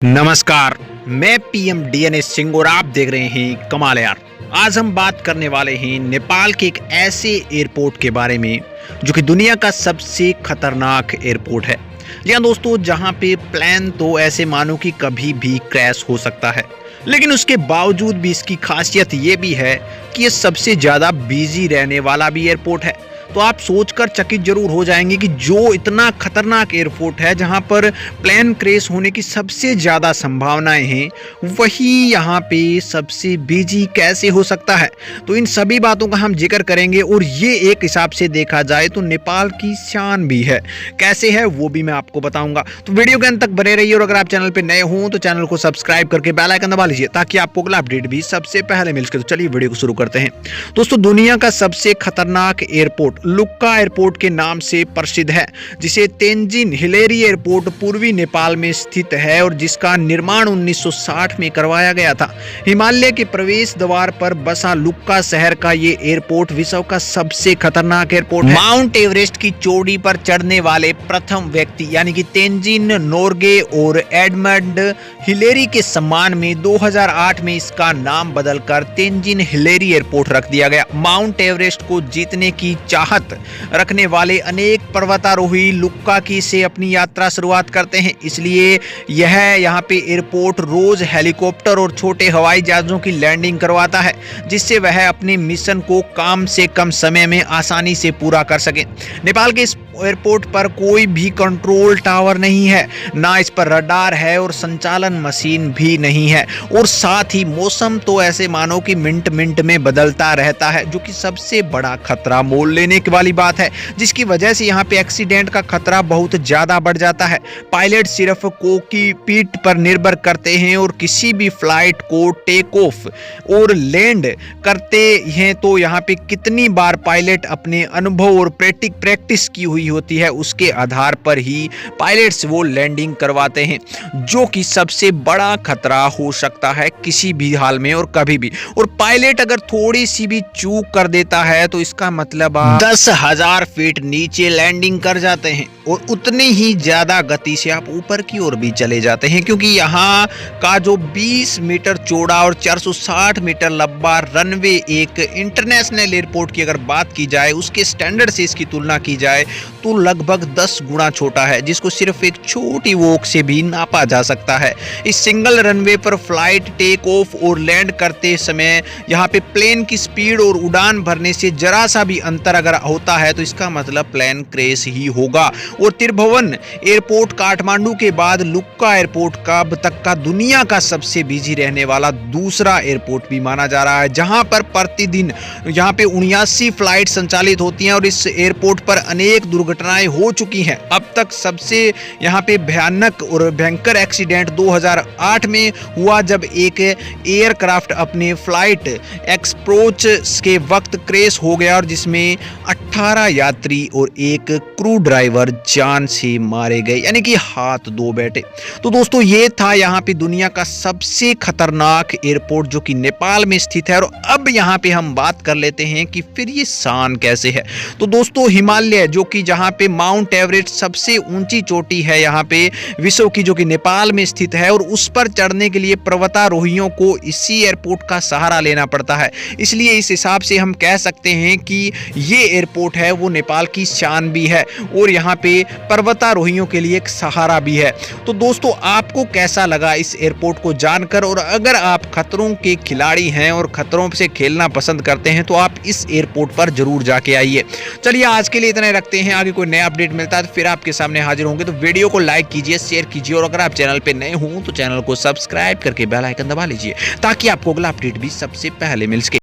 नमस्कार, मैं PM DNS Singh और आप देख रहे हैं कमाल यार। आज हम बात करने वाले हैं नेपाल के एक ऐसे एयरपोर्ट के बारे में जो कि दुनिया का सबसे खतरनाक एयरपोर्ट है। जी हाँ दोस्तों, जहाँ पे प्लेन तो ऐसे मानो कि कभी भी क्रैश हो सकता है, लेकिन उसके बावजूद भी इसकी खासियत ये भी है कि ये सबसे ज़्यादा बिजी रहने वाला भी एयरपोर्ट है। तो आप सोचकर चकित जरूर हो जाएंगे कि जो इतना खतरनाक एयरपोर्ट है जहां पर प्लेन क्रैश होने की सबसे ज़्यादा संभावनाएं हैं, वही यहां पे सबसे बिजी कैसे हो सकता है। तो इन सभी बातों का हम जिक्र करेंगे और ये एक हिसाब से देखा जाए तो नेपाल की शान भी है। कैसे है वो भी मैं आपको बताऊंगा, तो वीडियो के अंत तक बने रहिए। और अगर आप चैनल पर नए हों तो चैनल को सब्सक्राइब करके बेल आइकन दबा लीजिए ताकि आपको अगला अपडेट भी सबसे पहले मिल सके। तो चलिए वीडियो को शुरू करते हैं। दोस्तों, दुनिया का सबसे खतरनाक एयरपोर्ट लुक्का एयरपोर्ट के नाम से प्रसिद्ध है, जिसे तेंजिन हिलेरी एयरपोर्ट पूर्वी नेपाल में स्थित है और जिसका निर्माण 1960 में करवाया गया था। हिमालय के प्रवेश द्वार पर बसा लुक्का शहर का ये एयरपोर्ट विश्व का सबसे खतरनाक एयरपोर्ट है। माउंट एवरेस्ट की चोटी पर चढ़ने वाले प्रथम व्यक्ति यानी कि तेंजिन नोर्गे और एडमंड हिलेरी के सम्मान में 2008 में इसका नाम बदलकर तेंजिन हिलेरी एयरपोर्ट रख दिया गया। माउंट एवरेस्ट को जीतने की चाहत रखने वाले अनेक पर्वतारोही लुक्का की से अपनी यात्रा शुरुआत करते हैं, इसलिए यह यहाँ पे एयरपोर्ट रोज हेलीकॉप्टर और छोटे हवाई जहाजों की लैंडिंग करवाता है, जिससे वह अपने मिशन को कम से कम समय में आसानी से पूरा कर सके। नेपाल के इस एयरपोर्ट पर कोई भी कंट्रोल टावर नहीं है, ना इस पर रडार है और संचालन मशीन भी नहीं है, और साथ ही मौसम तो ऐसे मानो कि मिनट मिनट में बदलता रहता है, जो कि सबसे बड़ा खतरा मोल लेने वाली बात है, जिसकी वजह से यहाँ पे एक्सीडेंट का खतरा बहुत ज्यादा बढ़ जाता है। पायलट सिर्फ कॉकपिट पर निर्भर करते हैं और किसी भी फ्लाइट को टेक ऑफ और लैंड करते हैं तो यहाँ पे कितनी बार पायलट अपने अनुभव और प्रैक्टिस की हुई होती है उसके आधार पर ही पायलट्स वो लैंडिंग करवाते हैं, जो कि सबसे बड़ा खतरा हो सकता है किसी भी हाल में और कभी भी। और पायलट अगर थोड़ी सी भी चूक कर देता है तो इसका मतलब 10,000 फीट नीचे लैंडिंग कर जाते हैं और उतनी ही ज्यादा गति से आप ऊपर की ओर भी चले जाते हैं, क्योंकि यहाँ का जो 20 मीटर चौड़ा और 460 मीटर लंबा रनवे एक इंटरनेशनल एयरपोर्ट की अगर बात की जाए उसके स्टैंडर्ड से इसकी तुलना की जाए तो लगभग 10 गुना छोटा है, जिसको सिर्फ एक छोटी वॉक से भी नापा जा सकता है। इस सिंगल रनवे पर फ्लाइट टेक ऑफ और लैंड करते समय यहाँ पे प्लेन की स्पीड और उड़ान भरने से जरा सा भी अंतर अगर होता है तो इसका मतलब प्लेन क्रैश ही होगा। और त्रिभुवन एयरपोर्ट काठमांडू के बाद लुक्का एयरपोर्ट का अब तक का दुनिया का सबसे बिजी रहने वाला दूसरा एयरपोर्ट भी माना जा रहा है, जहां पर प्रतिदिन यहाँ पे 79 फ्लाइट संचालित होती हैं और इस एयरपोर्ट पर अनेक दुर्घटनाएं हो चुकी हैं। अब तक सबसे यहाँ पे भयानक और भयंकर एक्सीडेंट 2008 में हुआ, जब एक एयरक्राफ्ट अपने फ्लाइट एक्सप्रोच के वक्त क्रैश हो गया और जिसमें 18 यात्री और एक क्रू ड्राइवर जान से मारे गए, यानी कि हाथ धो बैठे। तो दोस्तों, ये था यहाँ पे दुनिया का सबसे खतरनाक एयरपोर्ट जो कि नेपाल में स्थित है। और अब यहाँ पे हम बात कर लेते हैं कि फिर ये शान कैसे है। तो दोस्तों, हिमालय जो कि जहाँ पे माउंट एवरेस्ट सबसे ऊंची चोटी है यहाँ पे विश्व की, जो कि नेपाल में स्थित है, और उस पर चढ़ने के लिए पर्वतारोहियों को इसी एयरपोर्ट का सहारा लेना पड़ता है। इसलिए इस हिसाब से हम कह सकते हैं कि ये एयरपोर्ट है वो नेपाल की शान भी है और यहाँ पे पर्वतारोहियों के लिए एक सहारा भी है। तो दोस्तों, आपको कैसा लगा इस एयरपोर्ट को जानकर? और अगर आप खतरों के खिलाड़ी हैं और खतरों से खेलना पसंद करते हैं तो आप इस एयरपोर्ट पर जरूर जाके आइए। चलिए, आज के लिए इतना रखते हैं, आगे कोई नया अपडेट मिलता है तो फिर आपके सामने हाजिर होंगे। तो वीडियो को लाइक कीजिए, शेयर कीजिए, और अगर आप चैनल पे नए हों तो चैनल को सब्सक्राइब करके बेल आइकन दबा लीजिए ताकि आपको अगला अपडेट भी सबसे पहले मिल सके।